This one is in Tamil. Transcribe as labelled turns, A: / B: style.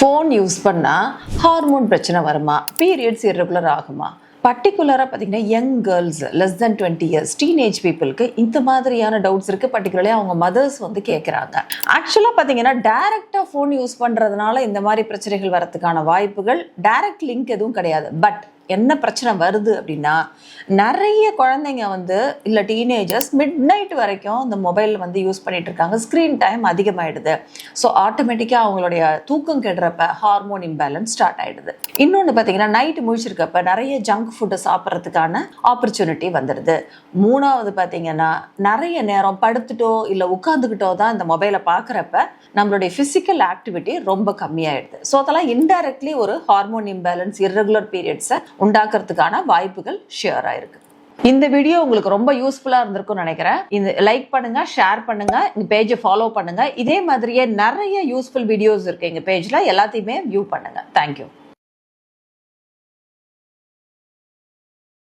A: ஃபோன் யூஸ் பண்ணால் ஹார்மோன் பிரச்சனை வருமா, பீரியட்ஸ் இர்ரெகுலர் ஆகுமா? பர்டிகுலராக பார்த்தீங்கன்னா young girls less than 20 years teenage பீப்புளுக்கு இந்த மாதிரியான டவுட்ஸ் இருக்குது. பர்டிகுலர்லி அவங்க மதர்ஸ் வந்து கேட்குறாங்க. ஆக்சுவலாக பார்த்தீங்கன்னா டைரெக்டாக ஃபோன் யூஸ் பண்ணுறதுனால இந்த மாதிரி பிரச்சனைகள் வரதுக்கான வாய்ப்புகள் டைரக்ட் லிங்க் எதுவும் கிடையாது. பட் என்ன பிரச்சனை வருது அப்படின்னா, நிறைய குழந்தைங்க வந்து இல்லை டீனேஜர்ஸ் மிட் நைட் வரைக்கும் இந்த மொபைல் வந்து யூஸ் பண்ணிட்டு இருக்காங்க. Screen time அதிகமாகிடுது. ஸோ ஆட்டோமேட்டிக்காக அவங்களுடைய தூக்கம் கெடுறப்ப ஹார்மோன் இம்பேலன்ஸ் ஸ்டார்ட் ஆகிடுது. இன்னொன்று பார்த்தீங்கன்னா நைட்டு முழிச்சிருக்கப்ப நிறைய ஜங்க் ஃபுட்டை சாப்பிட்றதுக்கான ஆப்பர்ச்சுனிட்டி வந்துடுது. மூணாவது பார்த்தீங்கன்னா நிறைய நேரம் படுத்துட்டோ இல்லை உட்காந்துக்கிட்டோ தான் இந்த மொபைலை பார்க்குறப்ப நம்மளுடைய ஃபிசிக்கல் ஆக்டிவிட்டி ரொம்ப கம்மியாயிடுது. ஸோ அதெல்லாம் இன்டைரக்ட்லி ஒரு ஹார்மோன் இம்பேலன்ஸ் இர்ரெகுலர் பீரியட்ஸை உண்டாக்குறதுக்கான வாய்ப்புகள் ஷியராக இருக்கு. இந்த வீடியோ உங்களுக்கு ரொம்ப யூஸ்ஃபுல்லாக இருந்திருக்கும்னு நினைக்கிறேன். இந்த லைக் பண்ணுங்க, ஷேர் பண்ணுங்க, இந்த பேஜை ஃபாலோ பண்ணுங்க. இதே மாதிரியே நிறைய யூஸ்ஃபுல் வீடியோஸ் இருக்கு எங்க பேஜ்ல, எல்லாத்தையுமே வியூ பண்ணுங்க. தேங்க்யூ.